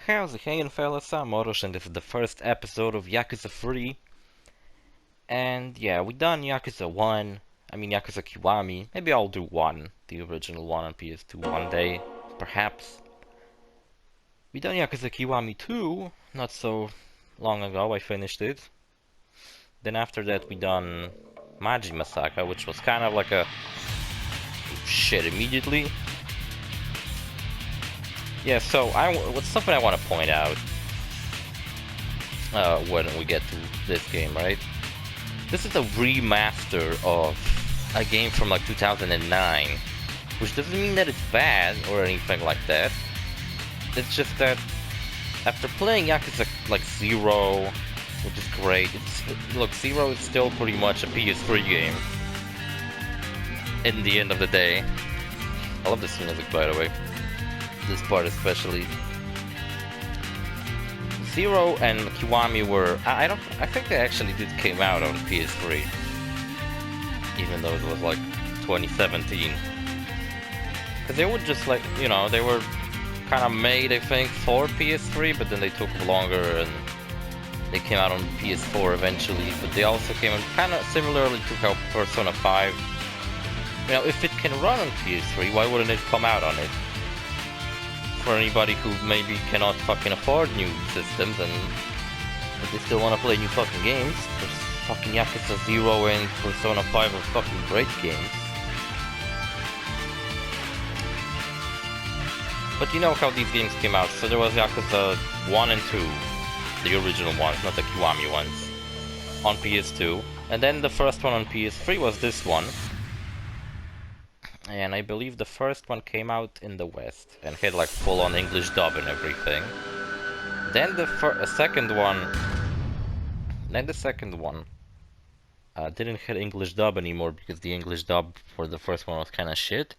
How's it hanging, fellas? I'm OrosZ, and this is the first episode of Yakuza 3. And yeah, we done Yakuza 1, Yakuza Kiwami. Maybe I'll do 1, the original one on PS2 one day, perhaps. We done Yakuza Kiwami 2, not so long ago, I finished it. Then after that we done Majima Saga, which was kind of like a... shit, immediately. Yeah, so what's something I want to point out when we get to this game, right? This is a remaster of a game from like 2009, which doesn't mean that it's bad or anything like that. It's just that after playing Yakuza like 0, which is great, look, 0 is still pretty much a PS3 game in the end of the day. I love this music, by the way. This part especially. 0 and Kiwami were... I think they actually did came out on PS3. Even though it was like 2017. Because they were just like, you know, they were kind of made, I think, for PS3, but then they took longer and they came out on PS4 eventually. But they also came out kind of similarly to how Persona 5. You know, if it can run on PS3, why wouldn't it come out on it? For anybody who maybe cannot fucking afford new systems and but they still want to play new fucking games, there's fucking Yakuza 0 and Persona 5 are fucking great games. But you know how these games came out, so there was Yakuza 1 and 2, the original ones, not the Kiwami ones, on PS2, and then the first one on PS3 was this one. And I believe the first one came out in the West and had like full-on English dub and everything. Then the second one didn't have English dub anymore because the English dub for the first one was kind of shit.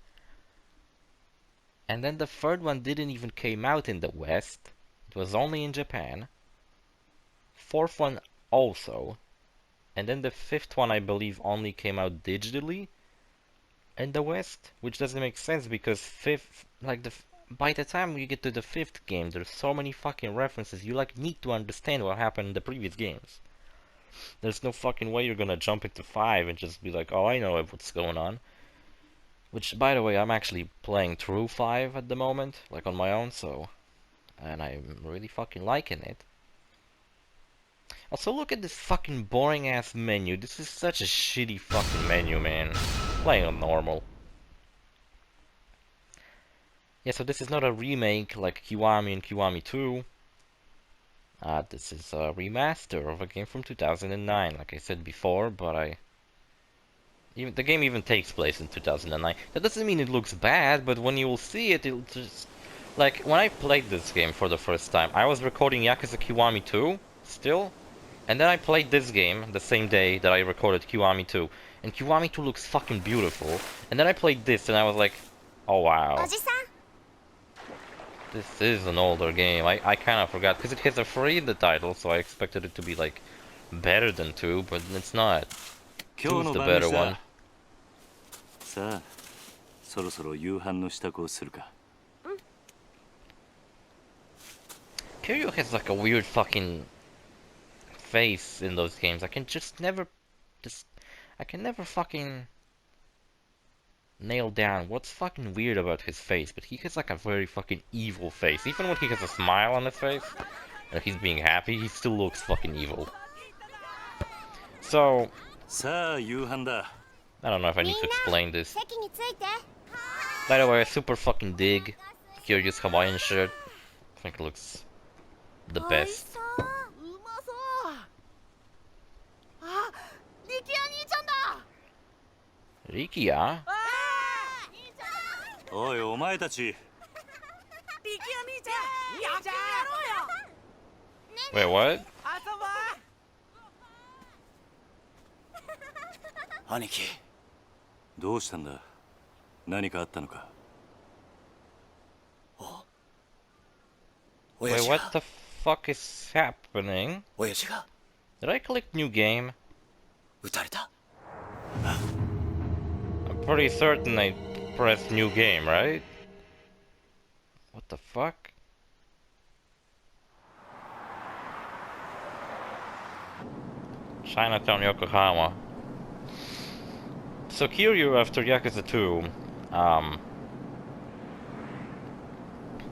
And then the third one didn't even came out in the West. It was only in Japan. Fourth one also. And then the fifth one I believe only came out digitally in the West, which doesn't make sense because by the time you get to the fifth game, there's so many fucking references. You like need to understand what happened in the previous games. There's no fucking way you're gonna jump into 5 and just be like, oh, I know what's going on. Which, by the way, I'm actually playing through 5 at the moment, like on my own, so... and I'm really fucking liking it. Also, look at this fucking boring ass menu. This is such a shitty fucking menu, man. Playing on normal. Yeah, so this is not a remake like Kiwami and Kiwami 2. This is a remaster of a game from 2009, like I said before, but the game even takes place in 2009. That doesn't mean it looks bad, but when you will see it, it'll just... like, when I played this game for the first time, I was recording Yakuza Kiwami 2, still. And then I played this game the same day that I recorded Kiwami 2. And Kiwami 2 looks fucking beautiful. And then I played this and I was like, oh wow. This is an older game. I kind of forgot. Because it has a 3 in the title, so I expected it to be like better than 2, but it's not. 2 is the better one. Kiryu has like a weird fucking face in those games. I can never fucking nail down what's fucking weird about his face, but he has like a very fucking evil face. Even when he has a smile on his face and he's being happy, he still looks fucking evil. So I don't know if I need to explain this. By the way, I super fucking dig Kiryu's Hawaiian shirt. I think it looks the best. Rikia? Wait, what? 兄貴、どうしたんだ？何かあったのか？ Wait, what the fuck is happening? Did I click new game? 撃たれた。 I'm pretty certain I pressed new game, right? What the fuck? Chinatown, Yokohama. So Kiryu, after Yakuza 2,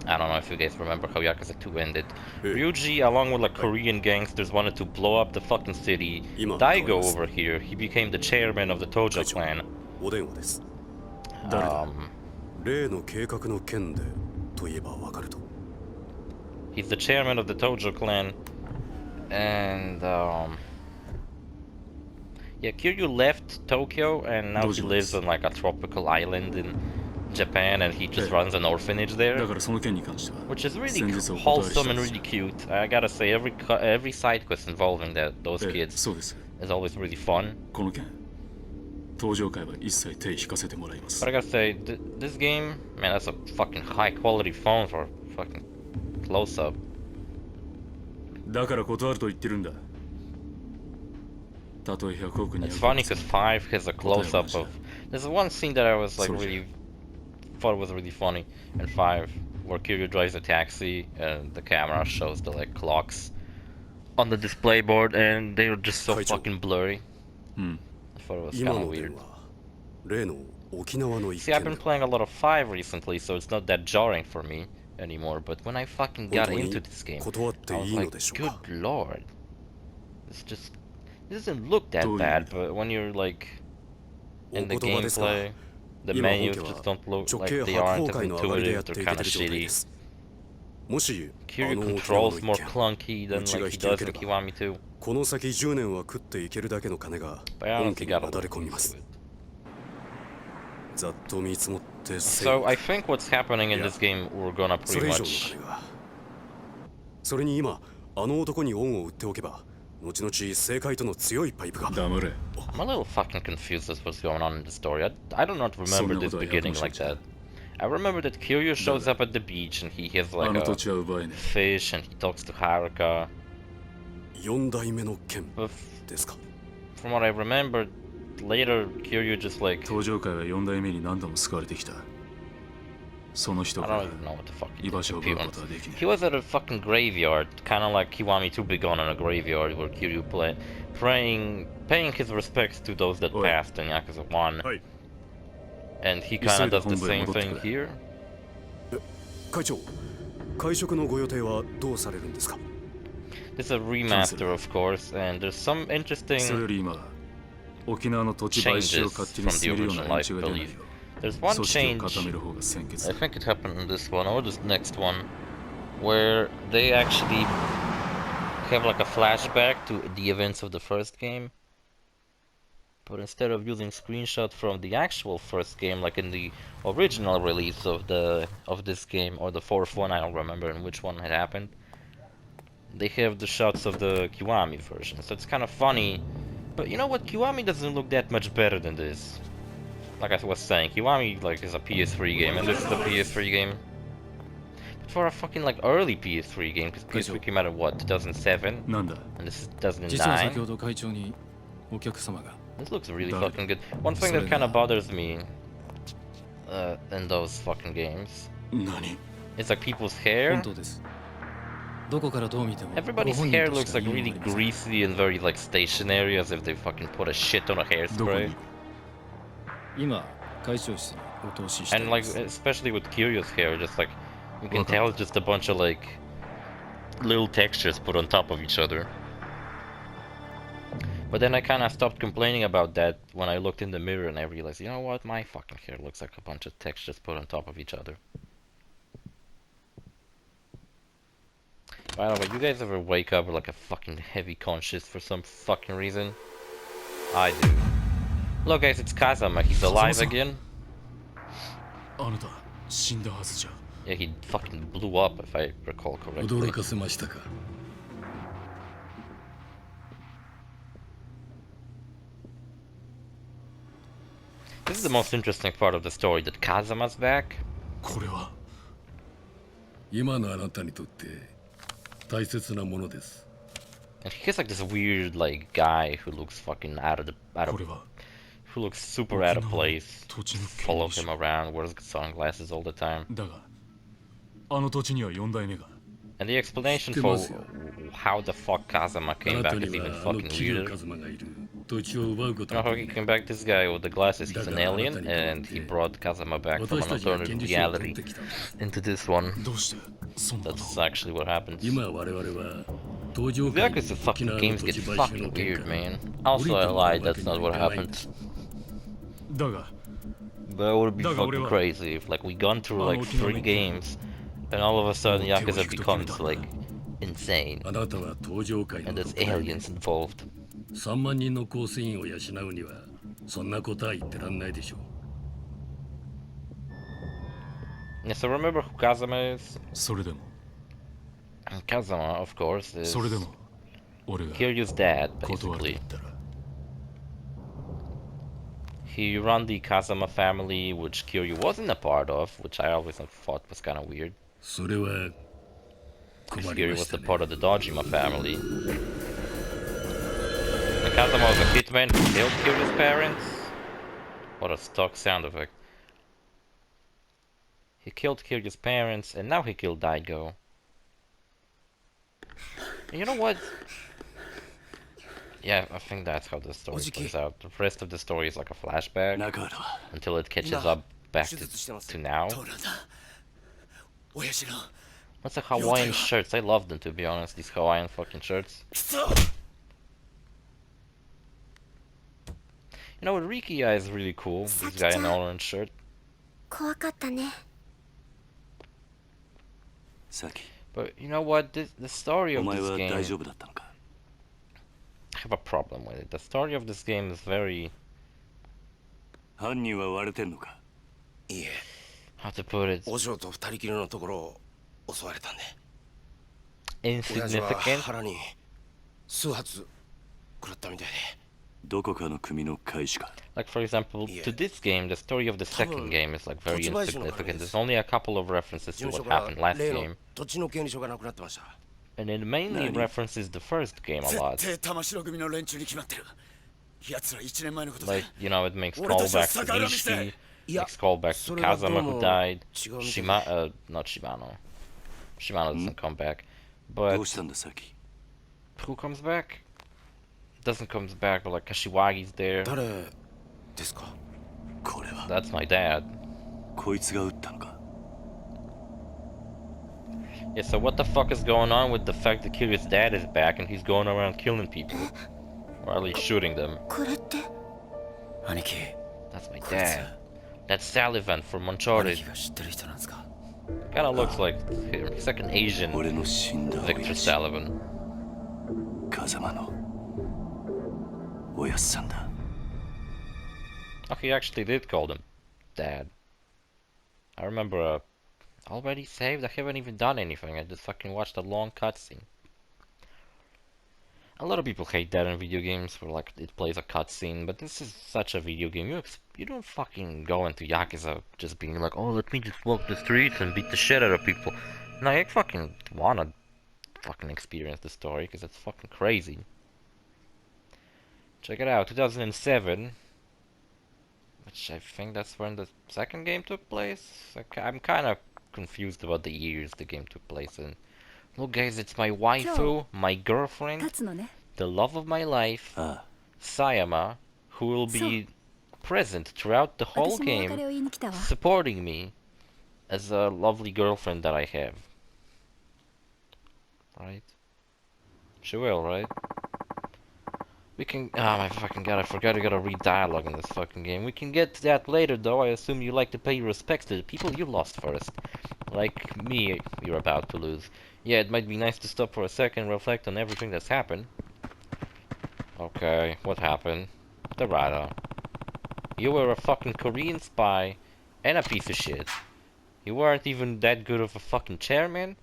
I don't know if you guys remember how Yakuza 2 ended. Ryuji, along with like Korean gangsters, wanted to blow up the fucking city. Daigo over here, he became the chairman of the Tojo clan. He's the chairman of the Tojo clan. And, yeah, Kiryu left Tokyo and now he lives on like a tropical island in Japan, and he just runs an orphanage there, which is really wholesome and really cute. I gotta say, every side quest involving those kids is always really fun. But I gotta say, this game, man, that's a fucking high quality phone for fucking close up. It's funny because 5 has a close up of. There's one scene that I was like really thought was really funny in 5, where Kiryu drives a taxi and the camera shows the like clocks on the display board and they were just so fucking blurry. I thought it was kind of weird. See, I've been playing a lot of 5 recently, so it's not that jarring for me anymore, but when I fucking got into this game, I was like, good lord. It doesn't look that bad, but when you're like in the gameplay, the menus just don't look like they aren't as intuitive, they're kinda shitty. Kiryu controls more clunky than like he does in Kiwami 2. But I honestly got a little used to it. So I think what's happening in this game, we're gonna pretty much... I'm a little fucking confused as what's going on in the story. I do not remember this beginning like that. I remember that Kiryu shows up at the beach and he has like a fish and he talks to Haruka. But from what I remember, later Kiryu just like... I don't even know what the fuck he did. He was at a fucking graveyard, kinda like Kiwami 2 begun on a graveyard where Kiryu paying his respects to those that passed in Yakuza 1. And he kinda does the same thing here. This is a remaster, of course, and there's some interesting changes from the original, I believe. There's one change, I think it happened in this one or this next one, where they actually have like a flashback to the events of the first game. But instead of using screenshots from the actual first game, like in the original release of this game, or the fourth one, I don't remember in which one it happened, they have the shots of the Kiwami version. So it's kind of funny. But you know what? Kiwami doesn't look that much better than this. Like I was saying, Kiwami like is a PS3 game, and this is a PS3 game. But for a fucking like early PS3 game, because PS3 came out in what, 2007? And this is 2009. This looks really fucking good. One thing that kind of bothers me in those fucking games is like people's hair. Everybody's hair looks like really greasy and very like stationary, as if they fucking put a shit on a hairspray. And like, especially with Kiryu's hair, just like, you can tell it's just a bunch of like little textures put on top of each other. But then I kind of stopped complaining about that when I looked in the mirror and I realized, you know what, my fucking hair looks like a bunch of textures put on top of each other. I don't know, but you guys ever wake up with like a fucking heavy conscience for some fucking reason? I do. Look guys, it's Kazama, he's alive again. Yeah, he fucking blew up if I recall correctly. This is the most interesting part of the story, that Kazama's back. And he's like this weird like guy who looks fucking who looks super out of place. Follow him around, wears sunglasses all the time. And the explanation 知って for ますよ。 how the fuck Kazama あ came なた back に is even はあの fucking 桐生 weirder. 一馬がいる。土地を奪うこ You と know は how で he きな came い。 back, this guy with the glasses, だ he's an があな alien, たに代わっ and he て brought Kazama back from 私 an たちが alternate 権利書を取っ reality てきたんだ。 into this one. どうしてそんなこと That's actually what happens. 今我々は東上 The 界に Yakuza 沖 fucking 縄の games 土 get 地買収 fucking の件 weird, から man. 降 Also, り I てもらう lied, わ that's けには not い what かないんだ。 happened. だが That would be Daga, fucking俺は crazy if, like, we gone through like 沖縄 3 の games, and all of a sudden もう手を Yakuza 引くと決め becomes たんだ。 like insane, あなたは東上界 and の there's 6代 aliens involved. 3万人の構成員を養うにはそんなことは言ってらんないでしょう。 Yeah, so remember who Kazama is? それでも And Kazama, of course, is それでも俺が Kiryu's dad, 断ると basically. 言ったら He run the Kazama family, which Kiryu wasn't a part of, which I always thought was kind of weird. それは Because 困り Kiryu ま was した the ね。 part of the Dojima family. And Kazama was a hitman who killed Kiryu's parents. What a stock sound effect. He killed Kiryu's parents, and now he killed Daigo. And you know what? Yeah, I think that's how the story plays out. The rest of the story is like a flashback 中原は until it catches up back to now. トラだ親父の What's the Hawaiian shirts? I love them, to be honest, these Hawaiian fucking shirts. くそ You know, Rikiya is really cool, this guy in the orange shirt. 怖かったね。 サキ But you know what? The story お of 前 this は game, 大丈夫だったのか I have a problem with it. The story of this game is very, 犯人は割れてんのかいえ how to put it, お嬢と二人きりのところを襲われたんで親父は insignificant. 腹に数発食らったみたいでどこかの組の開始か Like, for example, Yeah. to this game, the story of the second game is like very 土地買収の関係 insignificant. です There's only a couple of references 事 to 務所 what から happened last 例の game, 土地の権利書がなくなってました and it mainly Nani? references the first game a 絶 lot. 対玉城組の連中に決まってる奴ら1年前のことで Like, you know, it makes 俺たちは callbacks to 逆恨みして Nishi, いや makes callbacks to それがどう Kazama も who died, 違うみたい not Shimano. Shimano doesn't come back. ど But うしたんだサキ who comes back? Doesn't comes back, but like Kashiwagi's there. 誰ですかこれは That's my dad. こいつが撃ったのか Yeah, so what the fuck is going on with the fact that Kiryu's dad is back and he's going around killing people? Or at least shooting them. これって 兄貴 That's my こいつ dad. That's Sullivan from 兄 Uncharted. 貴が知ってる人なんですか Kinda looks like him. He's like an Asian 俺の死んだ Victor 親父 Sullivan. 風間のおやっさんだ Oh, he actually did call them dad. I remember, already saved? I haven't even done anything. I just fucking watched a long cutscene. A lot of people hate that in video games, where like it plays a cutscene, but this is such a video game. You don't fucking go into Yakuza just being like, oh, let me just walk the streets and beat the shit out of people. No, you fucking wanna fucking experience the story, because it's fucking crazy. Check it out, 2007. Which I think that's when the second game took place. I'm kind of confused about the years the game took place in. Look guys, it's my waifu, my girlfriend, 立つのね the love of my life, あ Sayama, who will be present throughout the whole 私もお別 game, れを言いに来たわ supporting me as a lovely girlfriend that I have. Right? She will, right? We can. Oh my fucking god, I forgot I gotta read dialogue in this fucking game. We can get to that later though. I assume you like to pay respects to the people you lost first. Like me, you're about to lose. Yeah, it might be nice to stop for a second and reflect on everything that's happened. Okay, what happened? Dorada. You were a fucking Korean spy and a piece of shit. You weren't even that good of a fucking chairman.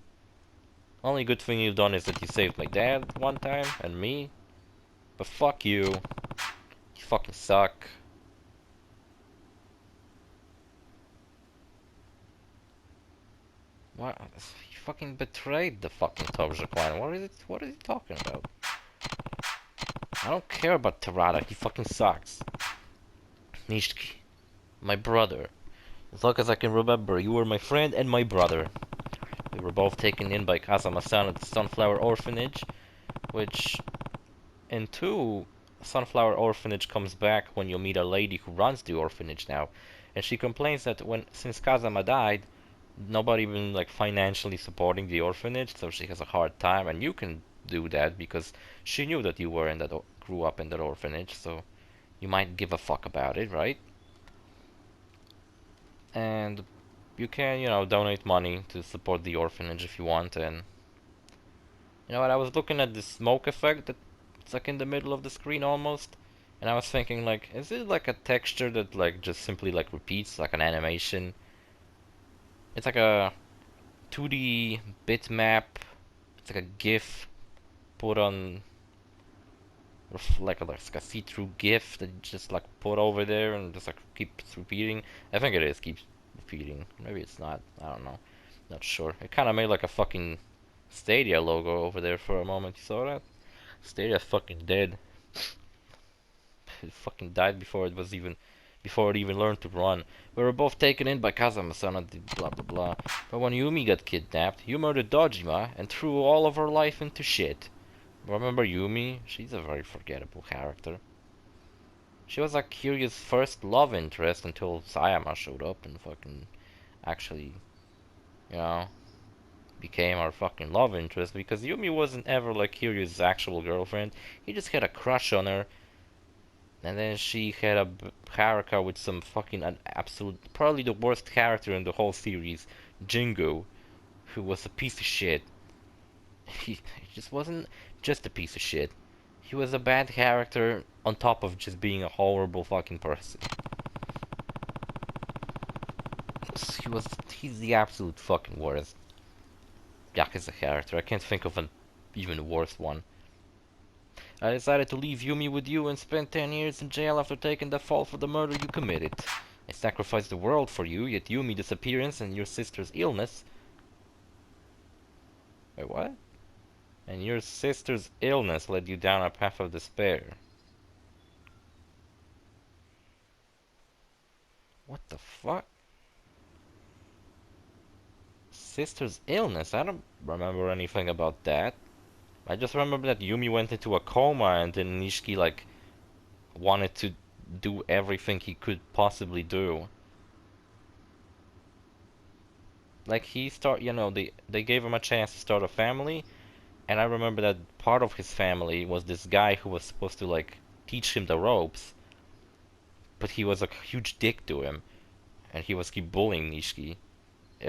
Only good thing you've done is that you saved my dad one time and me. But fuck you. You fucking suck. What? He fucking betrayed the fucking Toja clan. What is he talking about? I don't care about Terada. He fucking sucks. Nishiki. My brother. As long as I can remember, you were my friend and my brother. We were both taken in by Kazama-san at the Sunflower Orphanage, which in 2, Sunflower Orphanage comes back when you meet a lady who runs the orphanage now, and she complains that since Kazama died, nobody been like financially supporting the orphanage, so she has a hard time, and you can do that because she knew that you were in that grew up in that orphanage, so you might give a fuck about it, right? And you can, donate money to support the orphanage if you want. And you know what, I was looking at the smoke effect that's like in the middle of the screen almost, and I was thinking like, is it like a texture that like just simply like repeats like an animation? It's like a 2D bitmap. It's like a GIF put on like a see-through GIF that you just like put over there and just like keeps repeating. I think it is keeps repeating. Maybe it's not. I don't know. Not sure. It kind of made like a fucking Stadia logo over there for a moment. You saw that? Stadia's fucking dead. It fucking died before it even learned to run. We were both taken in by Kazama-san and blah blah blah. But when Yumi got kidnapped, you murdered Dojima and threw all of her life into shit. Remember Yumi? She's a very forgettable character. She was like Kiryu's first love interest until Sayama showed up and fucking actually, you know, became our fucking love interest, because Yumi wasn't ever like Kiryu's actual girlfriend. He just had a crush on her, and then she had a Haruka with some fucking absolute, probably the worst character in the whole series, Jingo, who was a piece of shit. He just wasn't just a piece of shit. He was a bad character on top of just being a horrible fucking person. He's the absolute fucking worst Yakuza character. I can't think of an even worse one. I decided to leave Yumi with you and spend 10 years in jail after taking the fall for the murder you committed. I sacrificed the world for you, yet Yumi's disappearance and your sister's illness... Wait, what? And your sister's illness led you down a path of despair. What the fuck? Sister's illness? I don't remember anything about that. I just remember that Yumi went into a coma and then Nishiki like wanted to do everything he could possibly do. Like they gave him a chance to start a family, and I remember that part of his family was this guy who was supposed to like teach him the ropes, but he was a huge dick to him, and he was keep bullying Nishiki.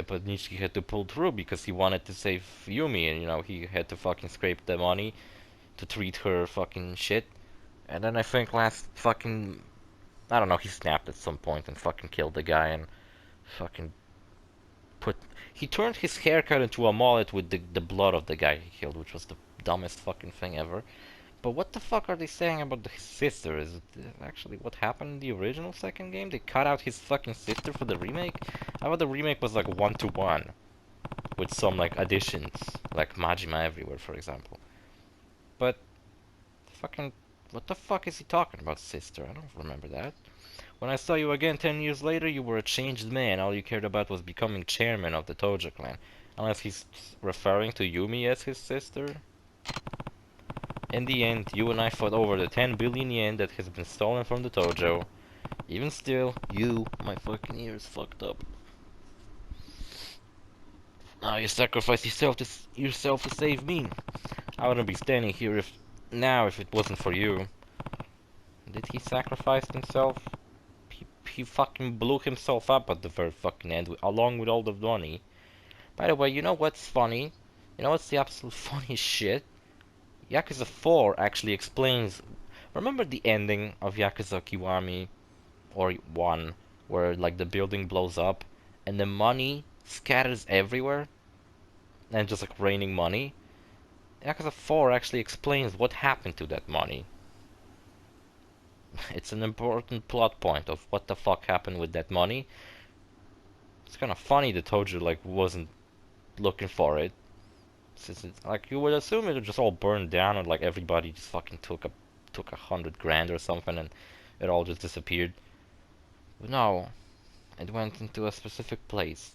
But Nishiki had to pull through because he wanted to save Yumi, and he had to fucking scrape the money to treat her fucking shit. And then I think last fucking, I don't know, he snapped at some point and fucking killed the guy and fucking he turned his haircut into a mullet with the blood of the guy he killed, which was the dumbest fucking thing ever. But what the fuck are they saying about his sister? Is it actually what happened in the original second game? They cut out his fucking sister for the remake? I thought the remake was like 1-to-1 with some like additions, like Majima Everywhere, for example. But fucking, what the fuck is he talking about, sister? I don't remember that. When I saw you again 10 years later, you were a changed man. All you cared about was becoming chairman of the Tojo clan. Unless he's referring to Yumi as his sister? In the end, you and I fought over the 10 billion yen that has been stolen from the Tojo. Even still, my fucking ears fucked up. Now you sacrificed yourself to save me. I wouldn't be standing here if it wasn't for you. Did he sacrifice himself? He fucking blew himself up at the very fucking end, along with all the money. By the way, you know what's funny? You know what's the absolute funniest shit? Yakuza 4 actually explains... Remember the ending of Yakuza Kiwami, or 1, where like the building blows up, and the money scatters everywhere? And just like raining money? Yakuza 4 actually explains what happened to that money. It's an important plot point of what the fuck happened with that money. It's kind of funny that Tojo like wasn't looking for it, since it's like you would assume it would just all burn down and like everybody just fucking took 100 grand or something and it all just disappeared. But no, it went into a specific place.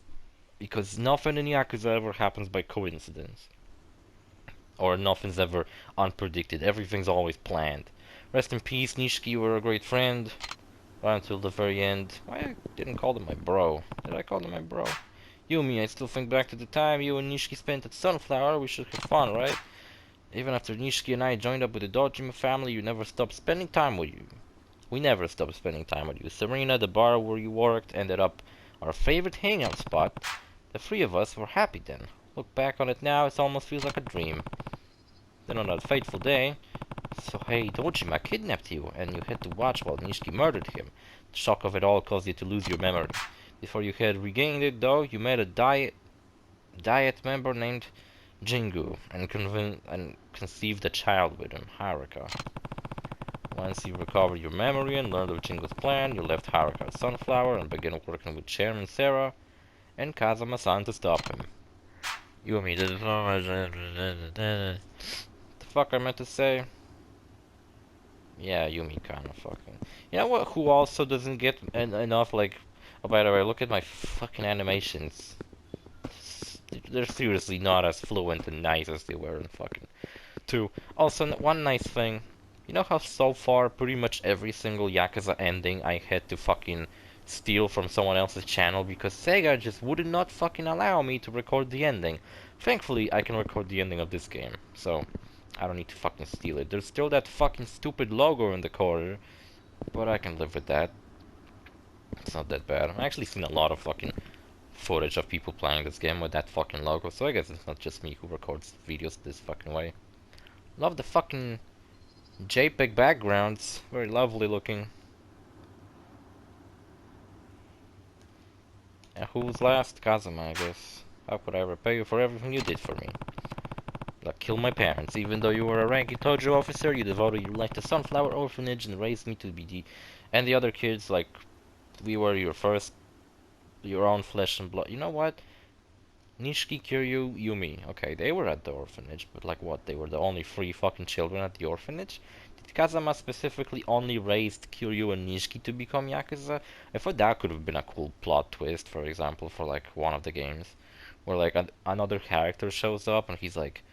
Because nothing in Yakuza ever happens by coincidence. Or nothing's ever unpredicted. Everything's always planned. Rest in peace, Nishiki, you were a great friend. Right until the very end. I didn't call him my bro. Did I call him my bro? Yumi, I still think back to the time you and Nishiki spent at Sunflower. We should have fun, right? Even after Nishiki and I joined up with the Dojima family, you never stopped spending time with you. We never stopped spending time with you. Serena, the bar where you worked, ended up our favorite hangout spot. The three of us were happy then. Look back on it now, it almost feels like a dream. Then on that fateful day, Sohei Dojima kidnapped you, and you had to watch while Nishiki murdered him. The shock of it all caused you to lose your memory. Before you had regained it, though, you met a Diet member named Jingu, and conceived a child with him, Haruka. Once you recovered your memory and learned of Jingu's plan, you left Haruka at Sunflower and began working with Chairman Sarah and Kazama-san to stop him. Yumi, the fuck I meant to say? Yeah, Yumi kinda fucking. You know what? Who also doesn't get enough, like... Oh, by the way, look at my fucking animations. They're seriously not as fluent and nice as they were in fucking 2. Also, one nice thing. You know how so far, pretty much every single Yakuza ending I had to fucking steal from someone else's channel because Sega just would not fucking allow me to record the ending. Thankfully, I can record the ending of this game, so I don't need to fucking steal it. There's still that fucking stupid logo in the corner, but I can live with that. It's not that bad. I've actually seen a lot of fucking footage of people playing this game with that fucking logo, so I guess it's not just me who records videos this fucking way. Love the fucking JPEG backgrounds. Very lovely looking. And who's last? Kazuma, I guess. How could I repay you for everything you did for me? Like, kill my parents. Even though you were a ranking Tojo officer, you devoted your life to Sunflower Orphanage and raised me to be and the other kids, like, we were your own flesh and blood. You know what? Nishiki, Kiryu, Yumi. Okay, they were at the orphanage, but like what? They were the only 3 fucking children at the orphanage? Did Kazama specifically only raised Kiryu and Nishiki to become Yakuza? I thought that could have been a cool plot twist, for example, for like one of the games. Where like another character shows up and he's like...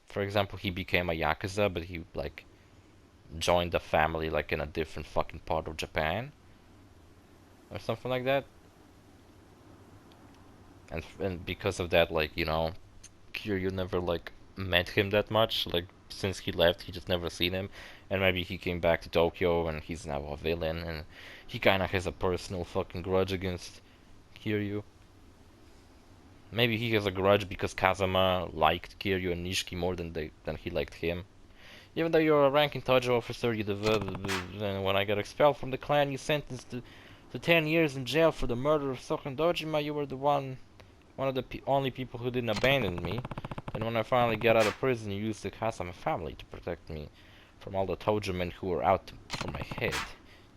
For example, he became a Yakuza, but he like joined the family like in a different fucking part of Japan. Or something like that. And because of that, like, you know, Kiryu never like met him that much. Like since he left, he just never seen him. And maybe he came back to Tokyo and he's now a villain, and he kinda has a personal fucking grudge against Kiryu. Maybe he has a grudge because Kazama liked Kiryu and Nishiki more than he liked him. Even though you're a ranking Tojo officer, and when I got expelled from the clan, you sentenced to 10 years in jail for the murder of Soken Dojima. You were the one of the only people who didn't abandon me. And when I finally got out of prison, you used the Kazama family to protect me from all the Tojo men who were out for my head.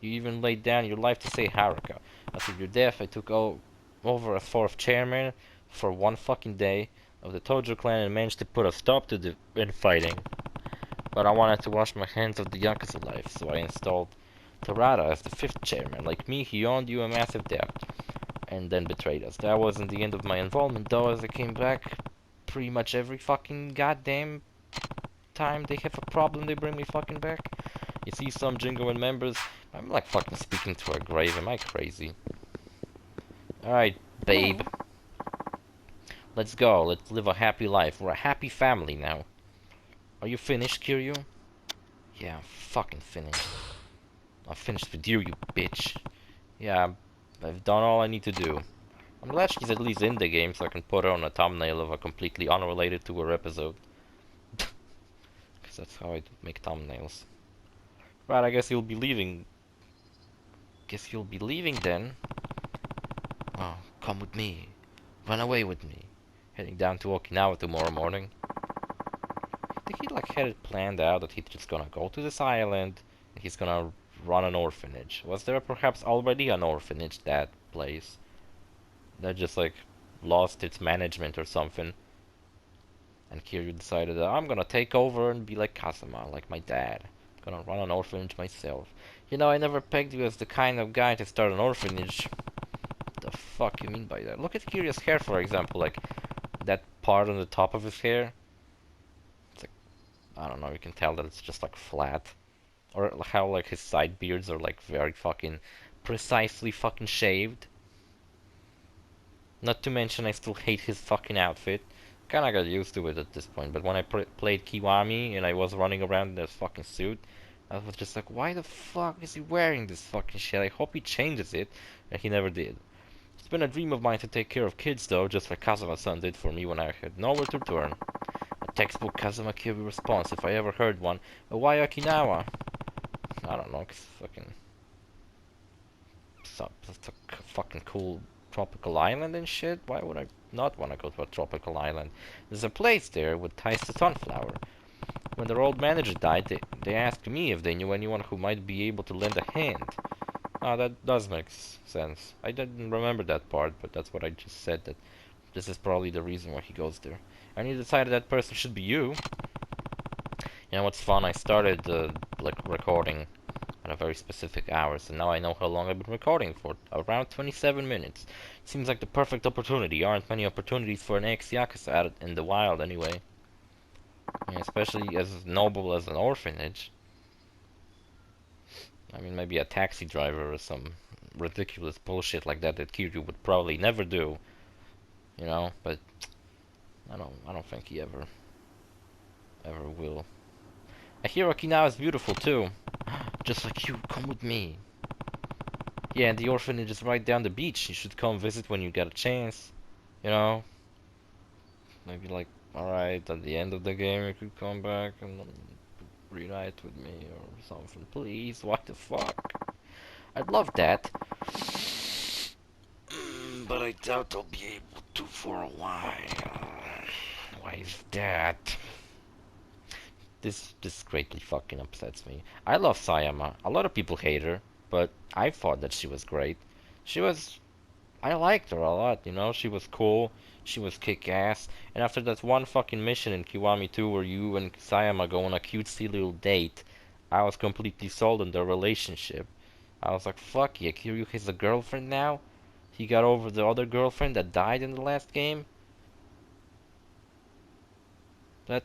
You even laid down your life to save Haruka. After your death, I took over as 4th chairman for one fucking day of the Tojo clan and managed to put a stop to the infighting. But I wanted to wash my hands of the Yakuza life, so I installed Torada as the 5th chairman. Like me, he owed you a massive debt, and then betrayed us. That wasn't the end of my involvement, though, as I came back pretty much every fucking goddamn time they have a problem, they bring me fucking back. You see some Jingoan members, I'm like fucking speaking to a grave, am I crazy? Alright, babe. Let's go, let's live a happy life. We're a happy family now. Are you finished, Kiryu? Yeah, I'm fucking finished. I'm finished with you, you bitch. Yeah, I've done all I need to do. I'm glad she's at least in the game so I can put her on a thumbnail of a completely unrelated to her episode. Because that's how I make thumbnails. Right, I guess you'll be leaving. Guess you'll be leaving then. Oh, come with me. Run away with me. Heading down to Okinawa tomorrow morning. I think he like had it planned out that he's just gonna go to this island and he's gonna run an orphanage. Was there perhaps already an orphanage that place that just like lost its management or something? And Kiryu decided that I'm gonna take over and be like Kazuma, like my dad. I'm gonna run an orphanage myself. You know, I never pegged you as the kind of guy to start an orphanage. The fuck you mean by that? Look at Kiryu's hair, for example, like that part on the top of his hair. It's like, I don't know, you can tell that it's just like flat. Or how like his side beards are like very fucking precisely fucking shaved. Not to mention I still hate his fucking outfit. Kinda got used to it at this point, but when I played Kiwami and I was running around in this fucking suit, I was just like, why the fuck is he wearing this fucking shit? I hope he changes it, and he never did. It's been a dream of mine to take care of kids though, just like Kazuma-san did for me when I had nowhere to turn. A textbook Kazuma Kiryu response, if I ever heard one. Why Okinawa? I don't know, 'cause fucking... It's a fucking cool tropical island and shit. Why would I not want to go to a tropical island? There's a place there with ties to sunflower. When their old manager died, they asked me if they knew anyone who might be able to lend a hand. Ah, that does make sense. I didn't remember that part, but that's what I just said, that this is probably the reason why he goes there. And you decided that person should be you. You know what's fun? I started like recording at a very specific hours, and now I know how long I've been recording for. Around 27 minutes. Seems like the perfect opportunity. Aren't many opportunities for an ex-Yakuza out in the wild anyway. Yeah, especially as noble as an orphanage. I mean, maybe a taxi driver or some ridiculous bullshit like that that Kiryu would probably never do. You know, but I don't think he ever will. I hear Okinawa is beautiful too. Just like you, come with me. Yeah, and the orphanage is right down the beach. You should come visit when you get a chance. You know? Maybe like, alright, at the end of the game you could come back and reunite with me or something. Please, what the fuck? I'd love that. But I doubt I'll be able to for a while. Why is that? This greatly fucking upsets me. I love Sayama. A lot of people hate her, but I thought that she was great. I liked her a lot, you know? She was cool, she was kick-ass, and after that one fucking mission in Kiwami 2 where you and Sayama go on a cutesy little date, I was completely sold on their relationship. I was like, fuck yeah, Kiryu has a girlfriend now? He got over the other girlfriend that died in the last game?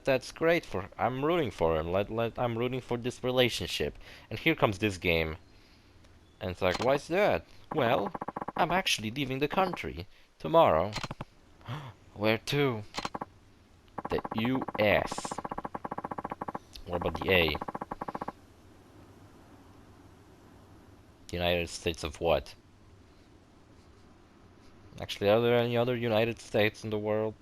That's great for... I'm rooting for him. I'm rooting for this relationship. And here comes this game. And it's like, why's that? Well, I'm actually leaving the country. Tomorrow. Where to? The US. What about the A? The United States of what? Actually, are there any other United States in the world?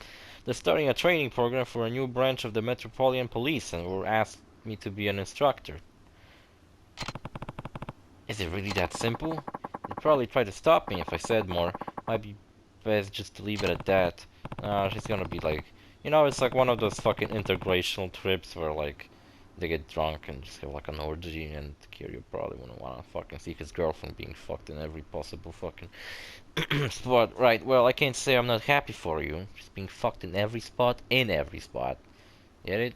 They're starting a training program for a new branch of the Metropolitan Police and were asked me to be an instructor. Is it really that simple? They'd probably try to stop me if I said more. Might be best just to leave it at that. She's gonna be like... You know, it's like one of those fucking integrational trips where like... They get drunk and just have like an orgy, and Kiryu probably wouldn't wanna fucking see his girlfriend being fucked in every possible fucking spot. Right, well, I can't say I'm not happy for you. She's being fucked in every spot, Get it?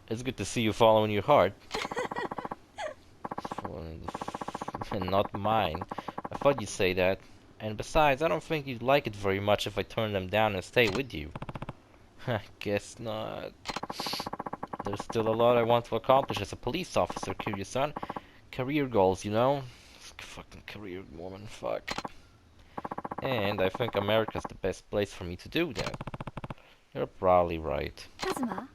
It's good to see you following your heart. And not mine. I thought you'd say that. And besides, I don't think you'd like it very much if I turn them down and stay with you. I guess not. There's still a lot I want to accomplish as a police officer, Kiryu-san. Career goals, you know? Fucking career woman, fuck. And I think America's the best place for me to do that. You're probably right. Kazuma?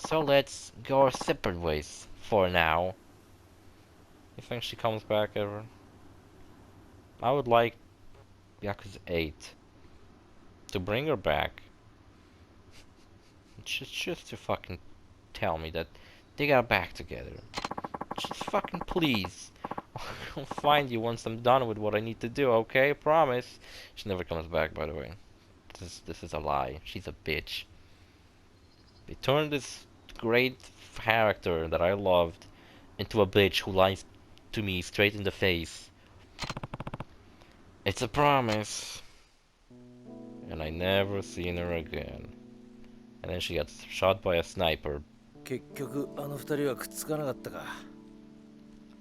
So let's go our separate ways, for now. You think she comes back ever? I would like Yakuza 8 to bring her back. Just to fucking tell me that they got back together. Just fucking please. I'll find you once I'm done with what I need to do, okay? Promise. She never comes back, by the way. This is a lie. She's a bitch. They turned this great character that I loved into a bitch who lies to me straight in the face. It's a promise. And I never seen her again. And then she got shot by a sniper. 結局あの二人はくっつかなかったか。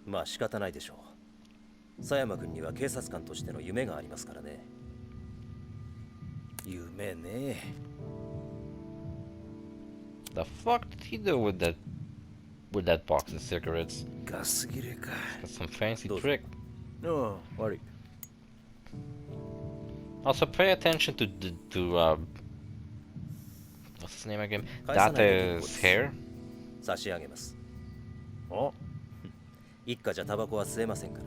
まあ仕方ないでしょ佐山君には警察官としての夢がありますからね。夢ね。The fuck did he do with that box of cigarettes? ガス切れか。 That's some fancy trick. ああ、悪い。 Also, pay attention to what's his name again? 返さないで Date's 結構です。 hair. 差し上げます。あ、一家じゃタバコは吸えませんから。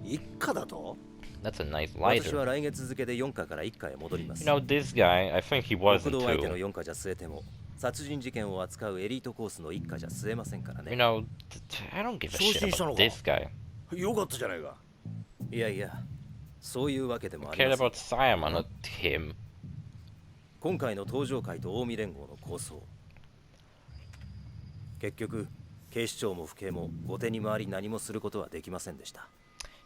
一家だと？ That's a nice 私は lighter. 来月付で4家から1家へ戻ります。 You know, this guy, I think he 国 wasn't 道相手の too. 4家じゃ吸えても、殺人事件を扱うエリートコースの1家じゃ吸えませんから You ね。 know, I don't give a shit about this guy. よかったじゃないか。いやいや、そういうわけでもあり I ま cared せん。 about Sayama, not him. 今回の登場会と近江連合の構想。結局、警視庁も府警も後手に回り何もすることはできませんでした。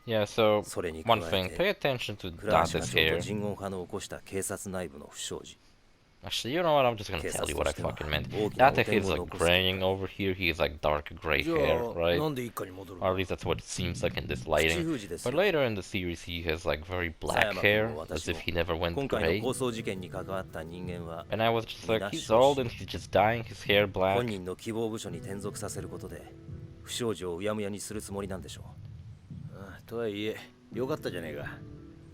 Yeah, so それに加 one え thing, て pay attention to 倉橋 Date's 課長と hair. 人言派の起こした警察内部の不祥事。 Actually, you know what? I'm just gonna tell you what I fucking meant. Date, he's like graying over here. He's like dark gray じゃ hair, あ、 right? なんで一家に戻る Or の？ at least that's what it seems like in this 口 lighting. 封じです But よ。 later in the series, he has like very 佐 black 山 hair, 君も as 私 if も he never went 今回の gray. 抗争事件に関わった人間は And I was just like, 皆 he's 焼 old 死。 and he's just dying, his hair 本 black. 人の希望部署に転属させることで不祥事をうやむやにするつもりなんでしょああ、とはいえ、よかったじゃねえか。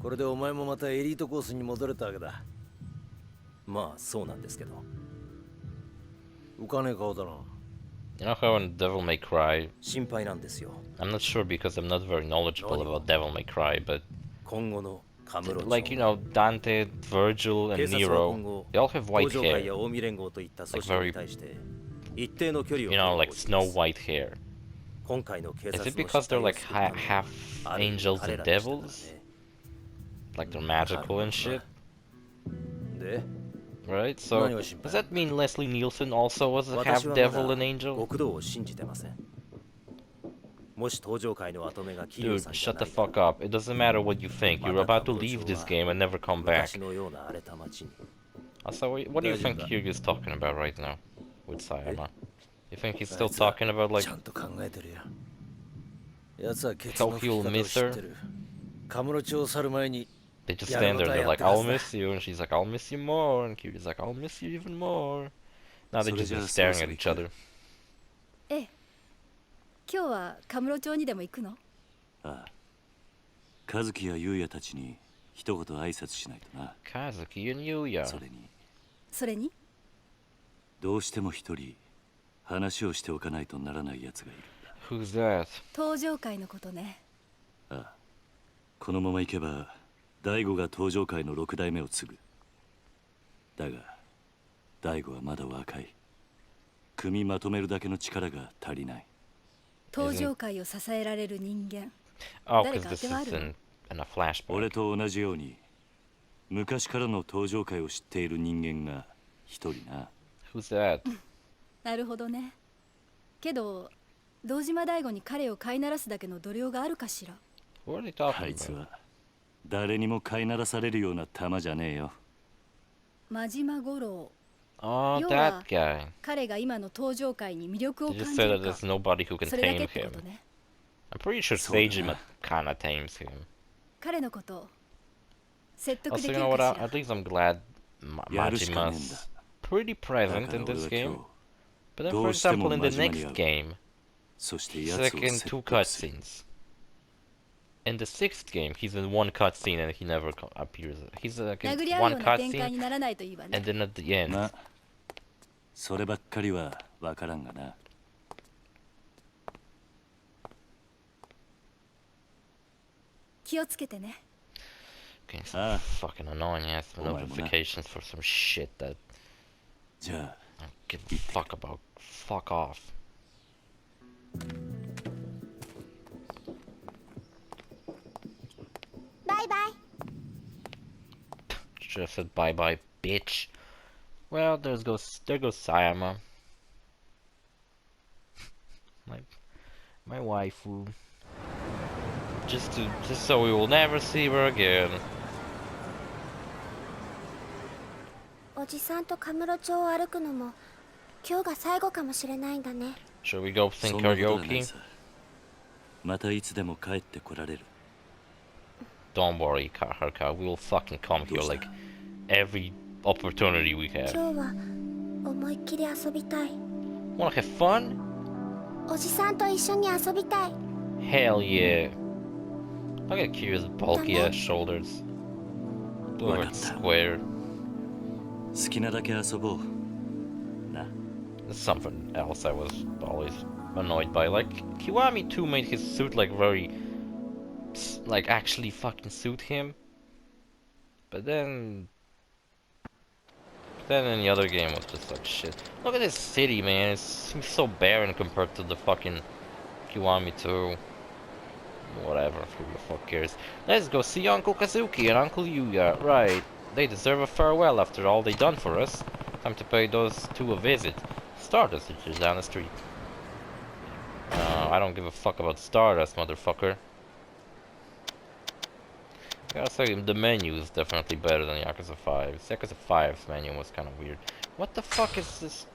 これでお前もまたエリートコースに戻れたわけだ。う。まあそうなんですけど。浮かねえ顔だな。 You know how in Devil May Cry, 心配なんですよ。 I'm not sure because I'm not very knowledgeable about Devil May Cry, but 今後のカムロ町 like, you know, Dante, Virgil, 警 and 察は今 Nero, 後 they all have 登 white 場会 hair. や近江連合といった組 Like 織 very, に対して一定の距離を you know, 取 like る方針 Snow です White hair. 今回の警 Is 察 it の because 失 they're 態を like 救うため half ある意味 angels 彼 and らでしたから devils? ね。 Like they're magical and shit, で、 right? So, does that mean Leslie Nielsen also was a 私 half は devil ま and だ angel? 極道を信じてません。もし登場会の後目が桐生 Dude, さんじゃ shut な the いなら fuck up. It doesn't matter what you think. You're about to leave this game and never come back. 昔のような荒れた街に Also, what do you think Hugh's talking about right now with Sayama? You think he's still talking about like ちゃんと考えてるよ。奴はケツの how 吹き he'll 方を miss 知っ her? てる。カムロ町を去る前に They just Yeah, stand there but and I they're like, have to I'll ask miss you, and she's like, I'll miss you more, and Hugh's like, I'll miss you even more. Now they're just So staring at each other. ええ。今日はカムロ町にでも行くの？ああ和樹や優也たちに一言挨拶しないとな。 Kazuki and Yuya. それにそれに？どうしても一人話をしておかないとならない奴がいるんだ。 Who's that? 登場会のことね。ああこのままいけば大悟が登場界の6代目を継ぐ。だが大悟はまだ若い。組みまとめるだけの力が足りない。登場会を支えられる人間。 Oh, 誰 because か this 当てはあ is るの？ in a flashback. 俺と同じように昔からの登場界を知っている人間が一人な。 Who's that? なるほどね。けど堂島大吾に彼を飼いならすだけの度量があるかしら。 What are they あ talking いつ about? は誰にも飼いならされるような玉じゃねえよ。真島五郎。 Oh, Yo, that guy. 彼が今の登場界に魅力を They 感 just じ said る that か。 there's nobody who can それだけ tame ってこ him. とね。 I'm pretty sure そうだな。 Seijima kinda tames him. 彼のこと説得 Also, で you き know る what? かし At ら。 least I'm glad やるしかねえんだ。 Majima's pretty だ present から in 俺 this は game. 今日 But then, ど for うしても example, in the 真島に next 会う。 game, そして he's 奴を like in 説 two 得する。 cutscenes. In the sixth game, he's in one cutscene and he never appears. He's like 殴 in り合う one ような展開 cutscene にならないといいわね。 and then at the end. まあそればっかりは分からんがな。気をつけてね。 Getting some fucking annoying ass notifications for some shit that じゃあ I don't give a fuck about. Fuck off. Bye bye. Should have said bye bye, bitch. Well, there goes Sayama. My waifu. Just so we will never see her again. おじさんとカムロ町を歩くのも今日が最後かもしれないんだね。 Shall we go そ sing んなことはない karaoke? さ。またいつでも帰ってこられる。Don't worry, Haruka. We will fucking come here like every opportunity we have. 今日は思いっきり遊びたい。 Wanna have fun? おじさんと一緒に遊びたい。 Hell yeah. Look at Kirya's bulky ass shoulders. Look at square. 好きなだけ遊ぼうな。 That's something else I was always annoyed by. Like, Kiwami 2 made his suit like very... like actually fucking suit him. But then in the other game was just like shit. Look at this city, man. It seems so barren compared to the fucking Kiwami 2. Whatever, who the fuck cares. Let's go see Uncle Kazuki and Uncle Yuya. Right. They deserve a farewell after all they done for us. Time to pay those two a visit. Stardust is just down the street. I don't give a fuck about Stardust, motherfucker. I gotta say, the menu is definitely better than Yakuza 5. Yakuza 5's menu was kind of weird. What the fuck is this?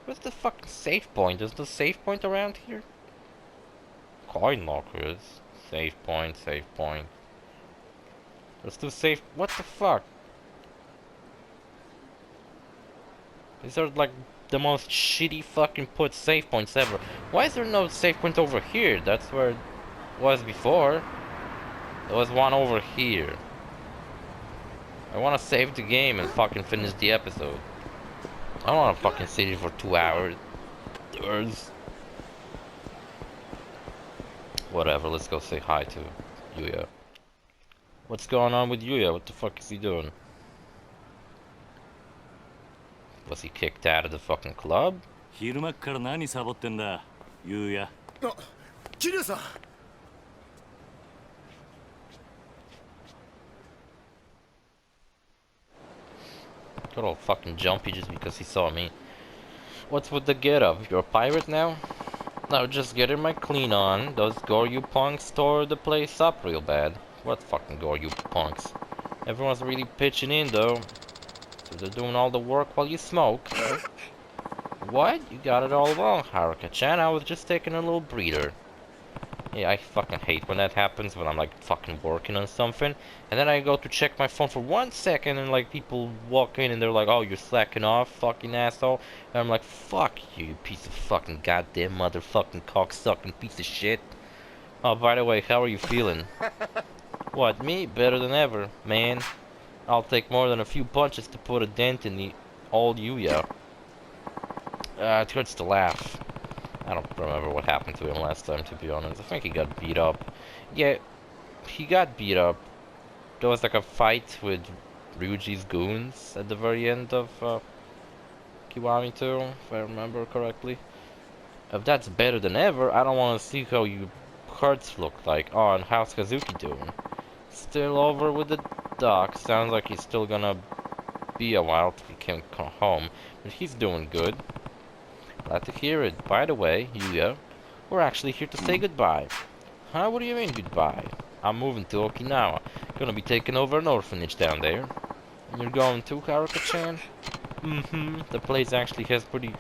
Where's the fucking save point? Is the save point around here? Coin lockers. Save point, save point. Let's do save. What the fuck? These are like the most shitty fucking put save points ever. Why is there no save point over here? That's where it was before. There was one over here. I want to save the game and fucking finish the episode. I don't want to fucking sit here for 2 hours. Whatever, let's go say hi to Yuya. What's going on with Yuya? What the fuck is he doing? Was he kicked out of the fucking club? 昼間っから何サボってんだ、ゆうや。あ、キリュウさん。 Got all fucking jumpy just because he saw me. What's with the get up? You're a pirate now? No, just getting my clean on. Those Goryu punks tore the place up real bad. What fucking Goryu punks? Everyone's really pitching in though. So they're doing all the work while you smoke. What? You got it all wrong, Haruka-chan. I was just taking a little breather. Yeah, I fucking hate when that happens, when I'm like fucking working on something, and then I go to check my phone for 1 second, and like people walk in and they're like, "Oh, you're slacking off, fucking asshole," and I'm like, "Fuck you, you piece of fucking goddamn motherfucking cocksucking piece of shit." Oh, by the way, how are you feeling? What, me? Better than ever, man. I'll take more than a few punches to put a dent in the old Yuya. It hurts to laugh. I don't remember what happened to him last time, to be honest. I think he got beat up. Yeah, he got beat up. There was like a fight with Ryuji's goons at the very end of Kiwami 2, if I remember correctly. If that's better than ever, I don't want to see how you hurts look like. Oh, and how's Kazuki doing? Still over with the doc. Sounds like he's still gonna be a while till he can come home. But he's doing good. Glad to hear it. By the way, Yuya, we're actually here to say goodbye. Huh? What do you mean goodbye? I'm moving to Okinawa. Gonna be taking over an orphanage down there. And you're going too, Haruka-chan? Mm-hmm. The place actually has pretty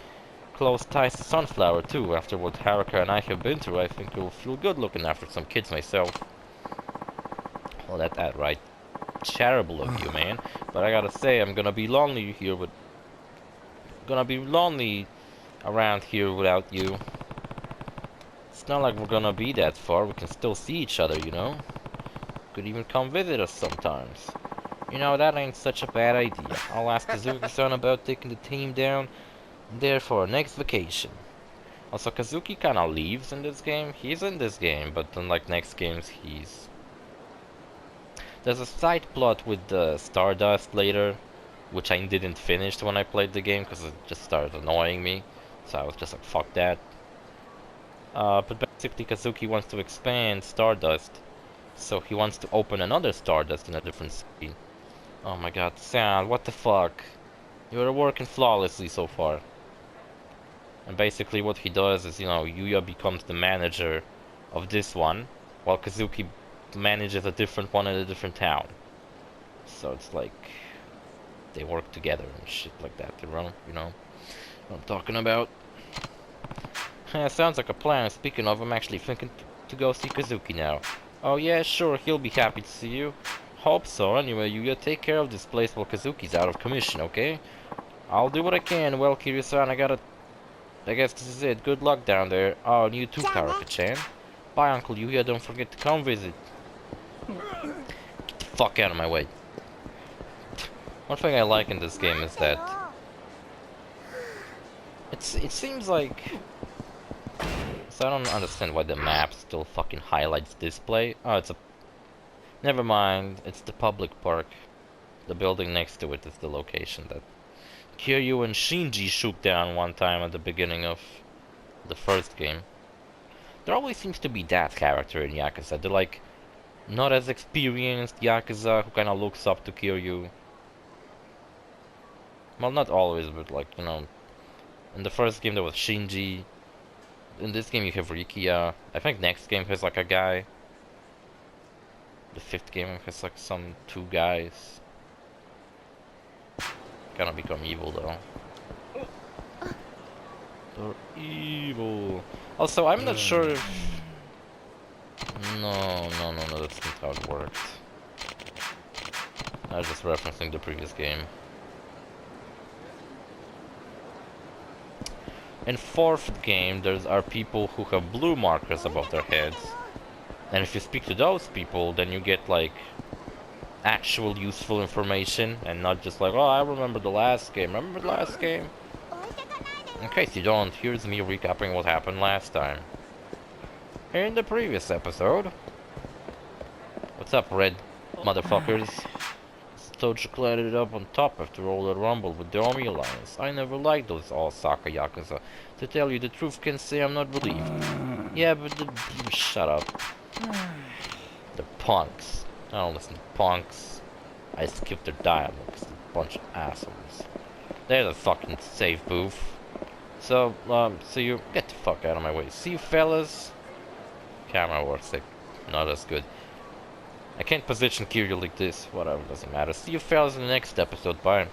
close ties to Sunflower too. After what Haruka and I have been through, I think you'll feel good looking after some kids myself. Well, that right. Charitable of you, man. But I gotta say, I'm gonna be lonely here with... Gonna be lonely around here without you. It's not like we're gonna be that far. We can still see each other, you know? Could even come visit us sometimes. You know, that ain't such a bad idea. I'll ask Kazuki-san about taking the team down there for our next vacation. Also, Kazuki kinda leaves in this game. He's in this game, but unlike next games, he's... There's a side plot with the Stardust later, which I didn't finish when I played the game, because it just started annoying me. So I was just like, fuck that. But basically Kazuki wants to expand Stardust. So he wants to open another Stardust in a different city. Oh my god, Sal, what the fuck? You're working flawlessly so far. And basically what he does is, you know, Yuya becomes the manager of this one, while Kazuki manages a different one in a different town. So it's like, they work together and shit like that, you know what I'm talking about. Sounds like a plan. Speaking of, I'm actually thinking to go see Kazuki now. Oh yeah, sure, he'll be happy to see you. Hope so. Anyway, you take care of this place while Kazuki's out of commission, okay? I'll do what I can. Well, Kiryu-san, I guess this is it. Good luck down there. Oh, and you too, Karaka-chan. Bye, Uncle Yuya. Don't forget to come visit. Get the fuck out of my way. One thing I like in this game is that it seems like, so I don't understand why the map still fucking highlights display. Oh, it's a, never mind. It's the public park. The building next to it is the location that Kiryu and Shinji shoot down one time at the beginning of the first game. There always seems to be that character in Yakuza. They're like not as experienced Yakuza who kind of looks up to Kiryu. Well, not always, but like, you know, in the first game there was Shinji. In this game you have Rikiya. I think next game has like a guy. The fifth game has like some two guys. Gonna become evil though. They're evil. Also, I'm not sure if... No, that's not how it works. I was just referencing the previous game. In fourth game, there are people who have blue markers above their heads. And if you speak to those people, then you get like actual useful information and not just like, oh, I remember the last game. Remember the last game? In case you don't, here's me recapping what happened last time. In the previous episode. What's up, red motherfuckers? Tojo cleared it up on top after all the rumble with the Army Alliance. I never liked those Osaka Yakuza. To tell you the truth, can say I'm not relieved. Yeah, but shut up. The punks. I don't listen to punks. I skip their dialogues. A bunch of assholes. They're the fucking safe booth. So, see you. Get the fuck out of my way. See you, fellas. Camera works like not as good. I can't position Kiryu like this. Whatever, doesn't matter. See you fellas in the next episode. Bye.